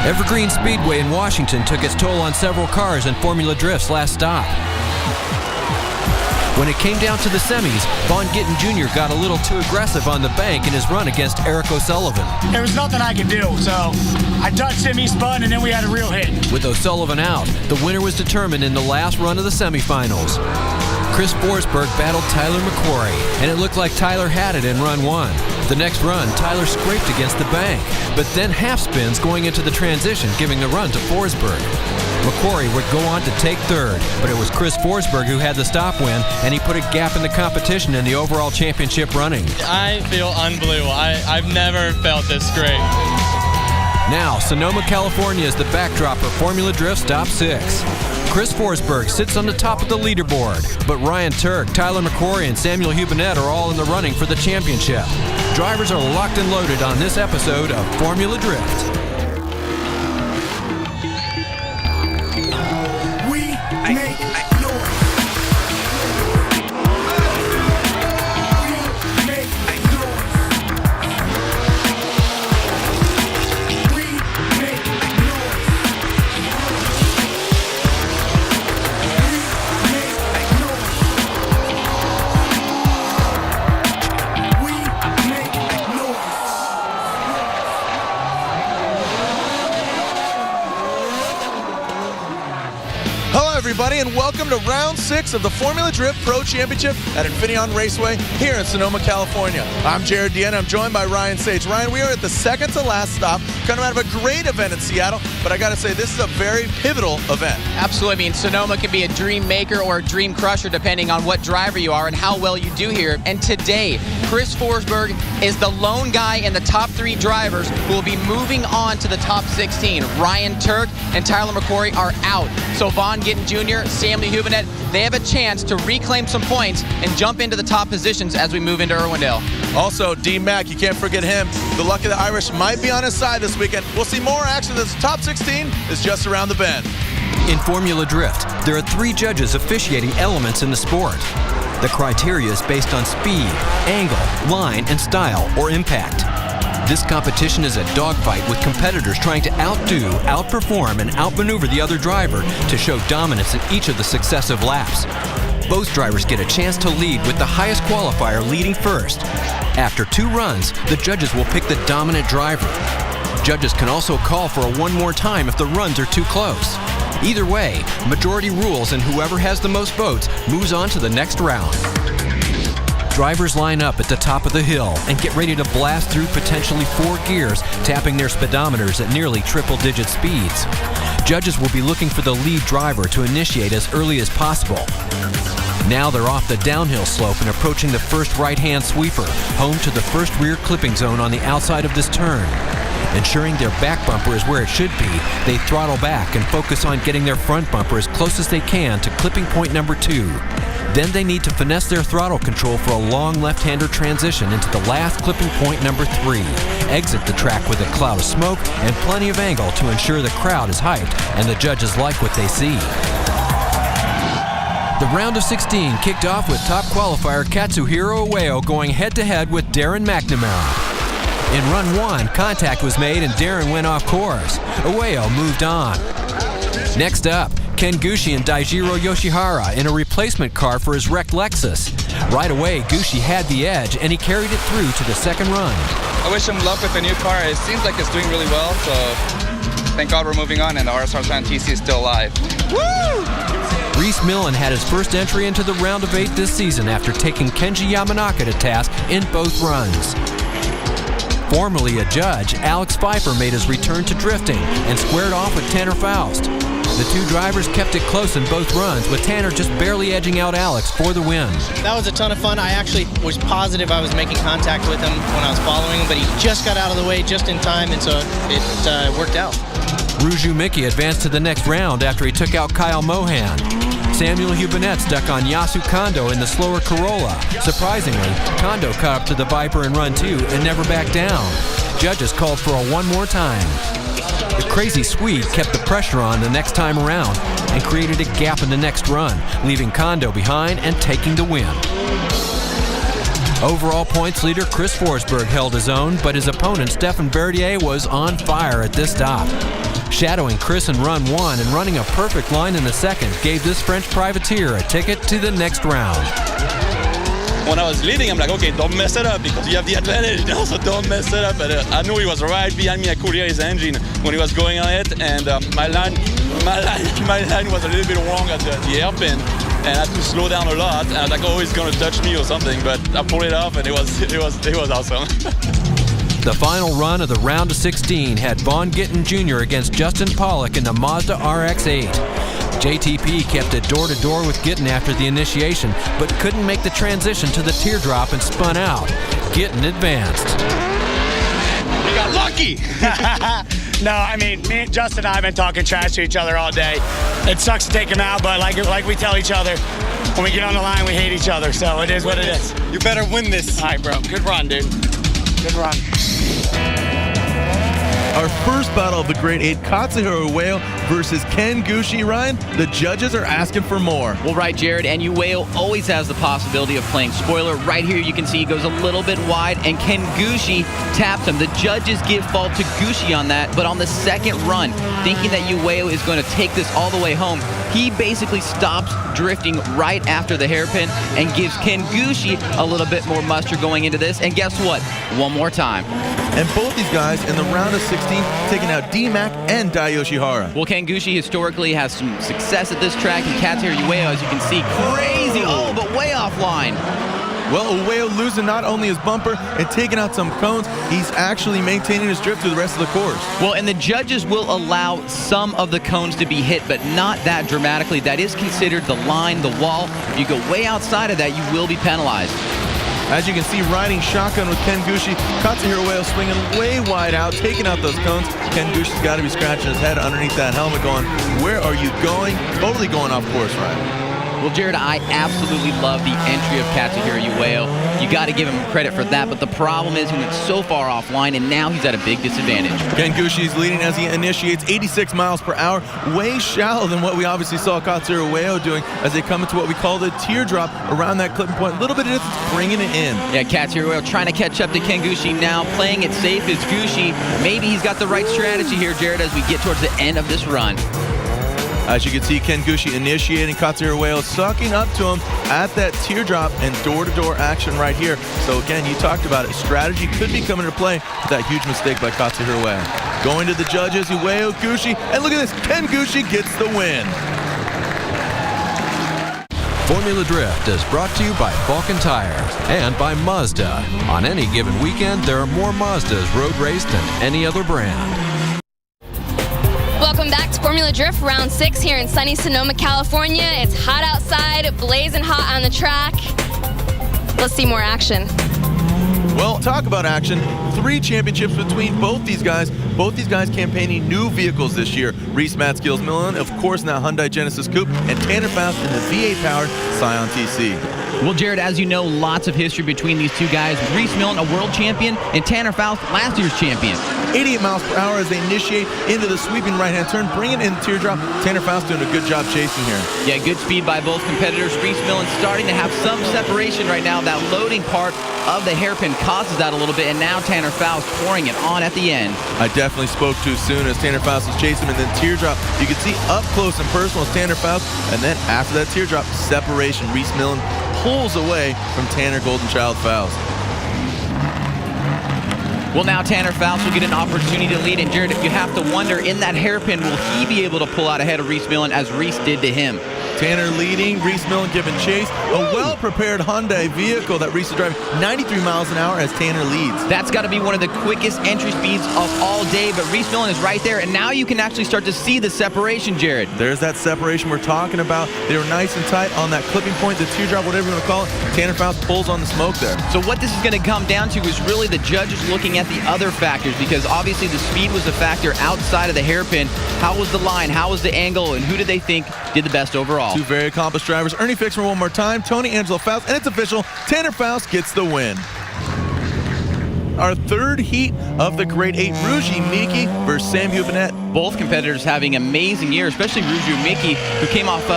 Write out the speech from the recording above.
Evergreen Speedway in Washington took its toll on several cars in Formula Drift's last stop. When it came down to the semis, Vaughn Gittin Jr. got a little too aggressive on the bank in his run against Eric O'Sullivan. There was nothing I could do, so I touched him, he spun, and then we had a real hit. With O'Sullivan out, the winner was determined in the last run of the semifinals. Chris Forsberg battled Tyler McQuarrie, and it looked like Tyler had it in run one. The next run, Tyler scraped against the bank, but then half spins going into the transition, giving the run to Forsberg. McQuarrie would go on to take third, but it was Chris Forsberg who had the stop win, and he put a gap in the competition in the overall championship running. I feel unbelievable. I've never felt this great. Now, Sonoma, California is the backdrop for Formula Drift Stop 6. Chris Forsberg sits on the top of the leaderboard, but Ryan Turk, Tyler McQuarrie, and Samuel Hubinet are all in the running for the championship. Drivers are locked and loaded on this episode of Formula Drift. Everybody, and welcome to round 6 of the Formula Drift Pro Championship at Infineon Raceway here in Sonoma, California. I'm Jared Deanna. I'm joined by Ryan Sage. Ryan, we are at the second to last stop, coming out of a great event in Seattle, but I got to say, this is a very pivotal event. Absolutely. I mean, Sonoma can be a dream maker or a dream crusher depending on what driver you are and how well you do here. And today, Chris Forsberg is the lone guy in the top 3 drivers who will be moving on to the top 16. Ryan Turk and Tyler McQuarrie are out. So Vaughn Gittin Jr., Samuel Hubinet, they have a chance to reclaim some points and jump into the top positions as we move into Irwindale. Also, D. Mack, you can't forget him. The luck of the Irish might be on his side this weekend. We'll see more action as the top 16 is just around the bend. In Formula Drift, there are 3 judges officiating elements in the sport. The criteria is based on speed, angle, line, and style or impact. This competition is a dogfight with competitors trying to outdo, outperform, and outmaneuver the other driver to show dominance in each of the successive laps. Both drivers get a chance to lead with the highest qualifier leading first. After 2 runs, the judges will pick the dominant driver. Judges can also call for a one more time if the runs are too close. Either way, majority rules, and whoever has the most votes moves on to the next round. Drivers line up at the top of the hill and get ready to blast through potentially 4 gears, tapping their speedometers at nearly triple-digit speeds. Judges will be looking for the lead driver to initiate as early as possible. Now they're off the downhill slope and approaching the first right-hand sweeper, home to the first rear clipping zone on the outside of this turn. Ensuring their back bumper is where it should be, they throttle back and focus on getting their front bumper as close as they can to clipping point number 2. Then they need to finesse their throttle control for a long left-hander transition into the last clipping point number 3. Exit the track with a cloud of smoke and plenty of angle to ensure the crowd is hyped and the judges like what they see. The round of 16 kicked off with top qualifier Katsuhiro Ueo going head-to-head with Darren McNamara. In run 1, contact was made and Darren went off course. Ueo moved on. Next up, Ken Gushi and Daijiro Yoshihara in a replacement car for his wrecked Lexus. Right away, Gushi had the edge, and he carried it through to the second run. I wish him luck with the new car. It seems like it's doing really well, so thank God we're moving on, and the RS Sunshine TC is still alive. Woo! Reese Millen had his first entry into the round of 8 this season after taking Kenji Yamanaka to task in both runs. Formerly a judge, Alex Pfeiffer made his return to drifting and squared off with Tanner Faust. The 2 drivers kept it close in both runs, with Tanner just barely edging out Alex for the win. That was a ton of fun. I actually was positive I was making contact with him when I was following him, but he just got out of the way just in time, and so it worked out. Ruju Miki advanced to the next round after he took out Kyle Mohan. Samuel Hubinet stuck on Yasu Kondo in the slower Corolla. Surprisingly, Kondo caught up to the Viper in run 2 and never backed down. Judges called for a one more time. The crazy Swede kept the pressure on the next time around and created a gap in the next run, leaving Kondo behind and taking the win. Overall points leader Chris Forsberg held his own, but his opponent Stefan Verdier was on fire at this stop. Shadowing Chris in run 1 and running a perfect line in the second gave this French privateer a ticket to the next round. When I was leading, I'm like, okay, don't mess it up because you have the advantage, so don't mess it up. But I knew he was right behind me. I could hear his engine when he was going on it, and my line was a little bit wrong at the hairpin, and I had to slow down a lot. And I was like, oh, he's gonna touch me or something, but I pulled it off, and it was awesome. The final run of the round of 16 had Vaughn Gittin Jr. against Justin Pollock in the Mazda RX-8. JTP kept it door-to-door with Gittin after the initiation, but couldn't make the transition to the teardrop and spun out. Gittin advanced. We got lucky. No, I mean, Justin and I have been talking trash to each other all day. It sucks to take him out, but like we tell each other, when we get on the line, we hate each other. So it is what it is. You better win this. All right, bro. Good run, dude. Good run. Our first battle of the Great 8, Katsuhiro Ueno versus Ken Gushi. Ryan, the judges are asking for more. Well, right, Jared, and Ueno always has the possibility of playing spoiler. Right here, you can see he goes a little bit wide, and Ken Gushi taps him. The judges give fault to Gushi on that, but on the second run, thinking that Ueno is going to take this all the way home, he basically stops drifting right after the hairpin and gives Ken Gushi a little bit more muster going into this. And guess what? One more time. And both these guys in the round of 16 taking out D-Mac and Dai Yoshihara. Well, Ken Gushi historically has some success at this track, and Katsuhiro Ueno, as you can see, crazy. Oh, but way offline. Well, Ueno losing not only his bumper and taking out some cones, he's actually maintaining his drift through the rest of the course. Well, and the judges will allow some of the cones to be hit, but not that dramatically. That is considered the line, the wall. If you go way outside of that, you will be penalized. As you can see, riding shotgun with Ken Gushi, Katsuhiro Ueno swinging way wide out, taking out those cones. Ken Gushi's got to be scratching his head underneath that helmet going, where are you going? Totally going off course, Ryan. Well, Jared, I absolutely love the entry of Katsuhiro Ueno. You got to give him credit for that, but the problem is he went so far offline, and now he's at a big disadvantage. Ken Gushi's leading as he initiates 86 miles per hour, way shallow than what we obviously saw Katsuhiro Ueno doing as they come into what we call the teardrop around that clipping point. A little bit of distance, bringing it in. Yeah, Katsuhiro Ueno trying to catch up to Ken Gushi now, playing it safe as Gushi. Maybe he's got the right strategy here, Jared, as we get towards the end of this run. As you can see, Ken Gushi initiating, Katsuhiro Ueno sucking up to him at that teardrop and door-to-door action right here. So again, you talked about it. Strategy could be coming into play with that huge mistake by Katsuhiro Ueno. Going to the judges, Ueno, Gushi, and look at this, Ken Gushi gets the win. Formula Drift is brought to you by Falcon Tires and by Mazda. On any given weekend, there are more Mazdas road raced than any other brand. Welcome back to Formula Drift Round 6 here in sunny Sonoma, California. It's hot outside, blazing hot on the track. Let's see more action. Well, talk about action. 3 championships between both these guys. Both these guys campaigning new vehicles this year. Reese Matskills Millen, of course, now Hyundai Genesis Coupe, and Tanner Faust in the V8-powered Scion TC. Well, Jared, as you know, lots of history between these two guys. Reese Millen, a world champion, and Tanner Faust, last year's champion. 88 miles per hour as they initiate into the sweeping right-hand turn, bringing in the teardrop. Tanner Faust doing a good job chasing here. Yeah, good speed by both competitors. Reese Millen starting to have some separation right now. That loading part of the hairpin causes that a little bit, and now Tanner Faust pouring it on at the end. I definitely spoke too soon as Tanner Faust was chasing him, and then teardrop. You can see up close and personal as Tanner Faust, and then after that teardrop, separation. Reese Millen pulls away from Tanner Goldenchild Faust. Well, now Tanner Faust will get an opportunity to lead, and Jared, you have to wonder, in that hairpin, will he be able to pull out ahead of Reese Millen as Reese did to him? Tanner leading, Reese Millen giving chase. A well-prepared Hyundai vehicle that Reese is driving 93 miles an hour as Tanner leads. That's got to be one of the quickest entry speeds of all day, but Reese Millen is right there, and now you can actually start to see the separation, Jared. There's that separation we're talking about. They were nice and tight on that clipping point, the teardrop, whatever you want to call it. Tanner Faust pulls on the smoke there. So what this is going to come down to is really the judges looking at the other factors, because obviously the speed was a factor outside of the hairpin. How was the line? How was the angle? And who did they think did the best overall? Two very accomplished drivers. Ernie Fixmer one more time. Tony Angelo Faust, and it's official. Tanner Faust gets the win. Our third heat of the Great 8, Ruji Miki versus Sam Hubinette. Both competitors having amazing years, especially Ruji Miki, who came off